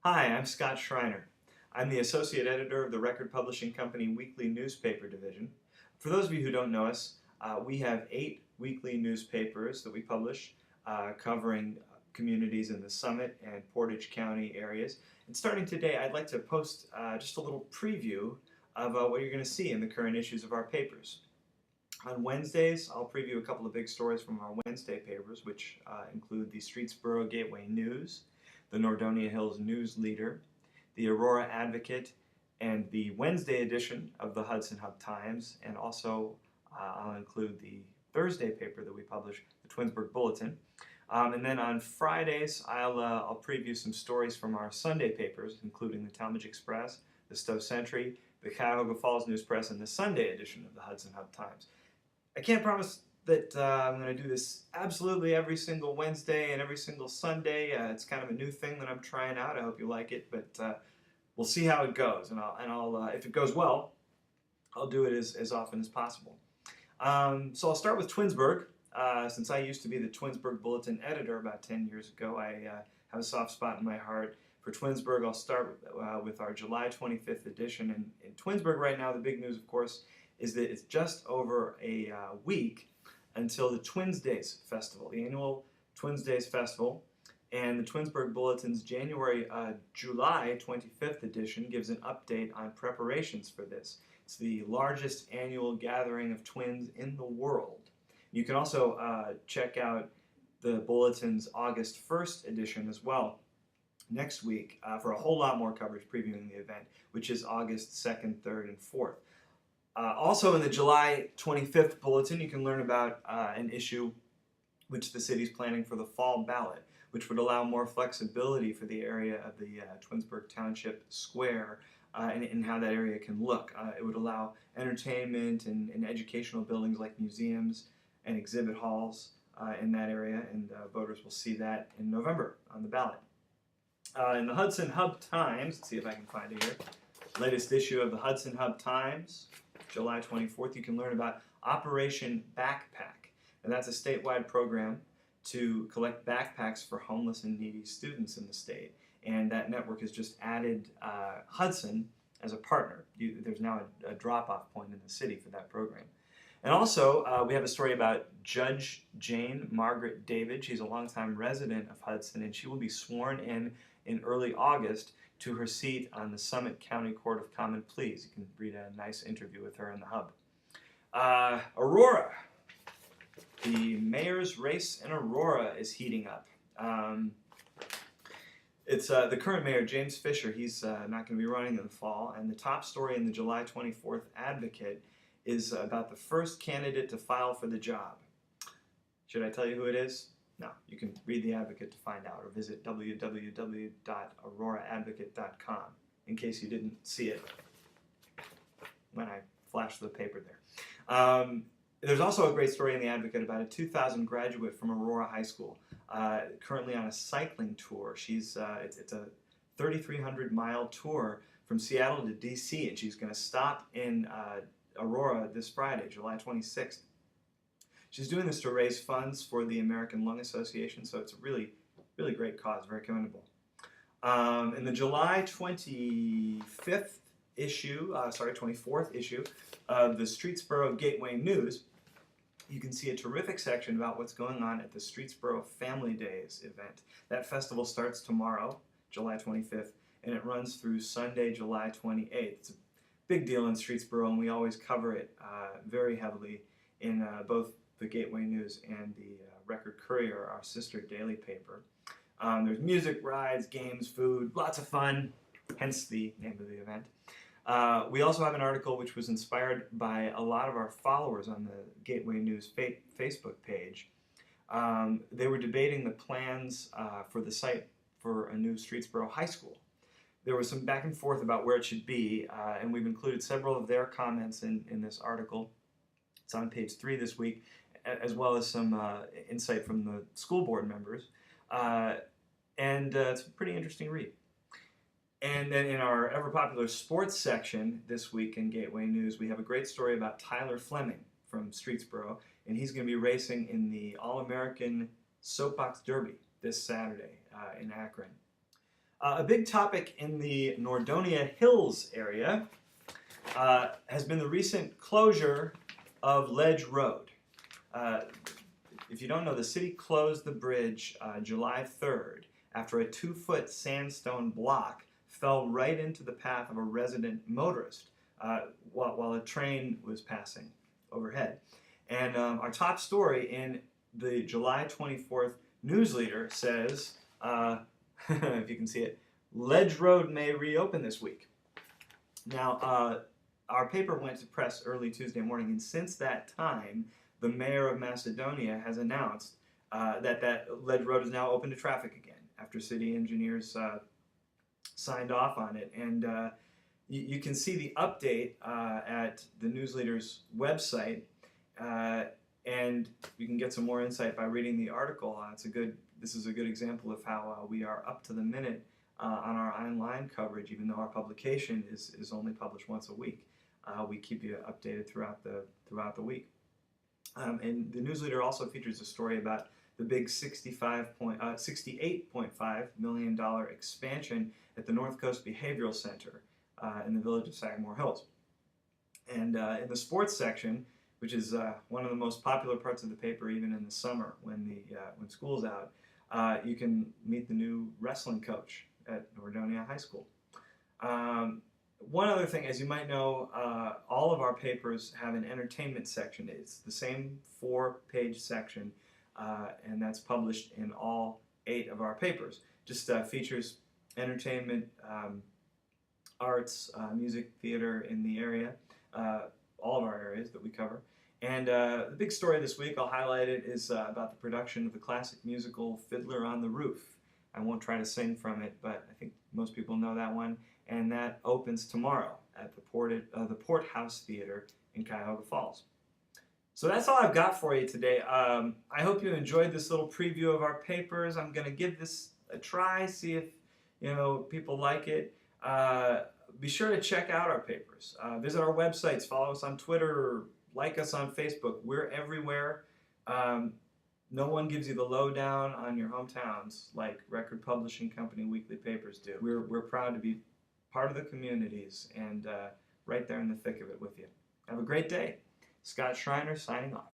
Hi, I'm Scott Schreiner. I'm the associate editor of the record publishing company Weekly newspaper division. For those of you who don't know us, we have 8 weekly newspapers that we publish covering communities in the Summit and Portage County areas. And starting today, I'd like to post just a little preview of what you're going to see in the current issues of our papers. On Wednesdays, I'll preview a couple of big stories from our Wednesday papers, which include the Streetsboro Gateway News, the Nordonia Hills News Leader, the Aurora Advocate, and the Wednesday edition of the Hudson Hub-Times, and also I'll include the Thursday paper that we publish, the Twinsburg Bulletin. And then on Fridays, I'll preview some stories from our Sunday papers, including the Talmadge Express, the Stowe Sentry, the Cuyahoga Falls News Press, and the Sunday edition of the Hudson Hub-Times. I can't promise that I'm going to do this absolutely every single Wednesday and every single Sunday. It's kind of a new thing that I'm trying out. I hope you like it, but we'll see how it goes. And I'll if it goes well, I'll do it as often as possible. So I'll start with Twinsburg. Since I used to be the Twinsburg Bulletin editor about 10 years ago, I have a soft spot in my heart for Twinsburg. I'll start with our July 25th edition. And in Twinsburg right now, the big news, of course, is that it's just over a week until the Twins Days Festival, the annual Twins Days Festival. And the Twinsburg Bulletin's July 25th edition gives an update on preparations for this. It's the largest annual gathering of twins in the world. You can also check out the Bulletin's August 1st edition as well next week for a whole lot more coverage previewing the event, which is August 2nd, 3rd, and 4th. Also in the July 25th Bulletin, you can learn about an issue which the city's planning for the fall ballot, which would allow more flexibility for the area of the Twinsburg Township Square and how that area can look. It would allow entertainment and educational buildings like museums and exhibit halls in that area, and voters will see that in November on the ballot. In the Hudson Hub-Times, let's see if I can find it here, latest issue of the Hudson Hub-Times, July 24th, you can learn about Operation Backpack. And that's a statewide program to collect backpacks for homeless and needy students in the state. And that network has just added Hudson as a partner. There's now a drop-off point in the city for that program. And also, we have a story about Judge Jane Margaret David. She's a longtime resident of Hudson, and she will be sworn in early August to her seat on the Summit County Court of Common Pleas. You can read a nice interview with her in the Hub. Aurora. The mayor's race in Aurora is heating up. It's the current mayor, James Fisher. He's not going to be running in the fall. And the top story in the July 24th Advocate is about the first candidate to file for the job. Should I tell you who it is? No, you can read the Advocate to find out, or visit www.auroraadvocate.com in case you didn't see it when I flashed the paper there. There's also a great story in the Advocate about a 2000 graduate from Aurora High School, currently on a cycling tour. It's a 3,300-mile tour from Seattle to D.C., and she's going to stop in Aurora this Friday, July 26th. She's doing this to raise funds for the American Lung Association, so it's a really, really great cause, very commendable. In the July 24th issue of the Streetsboro Gateway News, you can see a terrific section about what's going on at the Streetsboro Family Days event. That festival starts tomorrow, July 25th, and it runs through Sunday, July 28th. It's a big deal in Streetsboro, and we always cover it very heavily in both the Gateway News and the Record Courier, our sister daily paper. There's music, rides, games, food, lots of fun, hence the name of the event. We also have an article which was inspired by a lot of our followers on the Gateway News Facebook page. They were debating the plans for the site for a new Streetsboro High School. There was some back and forth about where it should be, and we've included several of their comments in this article. It's on page 3 this week, as well as some insight from the school board members. And it's a pretty interesting read. And then in our ever-popular sports section this week in Gateway News, we have a great story about Tyler Fleming from Streetsboro, and he's going to be racing in the All-American Soapbox Derby this Saturday in Akron. A big topic in the Nordonia Hills area has been the recent closure of Ledge Road. If you don't know, the city closed the bridge July 3rd after a 2-foot sandstone block fell right into the path of a resident motorist while a train was passing overhead. And our top story in the July 24th news leader says, if you can see it, Ledge Road may reopen this week. Now, our paper went to press early Tuesday morning, and since that time, the mayor of Macedonia has announced that Ledge Road is now open to traffic again after city engineers signed off on it. And you can see the update at the news leader's website, and you can get some more insight by reading the article. This is a good example of how we are up to the minute on our online coverage, even though our publication is only published once a week. We keep you updated throughout the week. And the news leader also features a story about the big $68.5 million expansion at the North Coast Behavioral Center in the village of Sagamore Hills. And in the sports section, which is one of the most popular parts of the paper, even in the summer when school's out, you can meet the new wrestling coach at Nordonia High School. One other thing, as you might know, all of our papers have an entertainment section. It's the same 4-page section, and that's published in all 8 of our papers. Just features entertainment, arts, music, theater in the area, all of our areas that we cover. And the big story this week, I'll highlight it, is about the production of the classic musical Fiddler on the Roof. I won't try to sing from it, but I think most people know that one. And that opens tomorrow at the Port House Theater in Cuyahoga Falls. So that's all I've got for you today. I hope you enjoyed this little preview of our papers. I'm going to give this a try, see if people like it. Be sure to check out our papers. Visit our websites, follow us on Twitter, like us on Facebook. We're everywhere. No one gives you the lowdown on your hometowns like Record Publishing Company weekly papers do. We're proud to be part of the communities and right there in the thick of it with you. Have a great day. Scott Shriner signing off.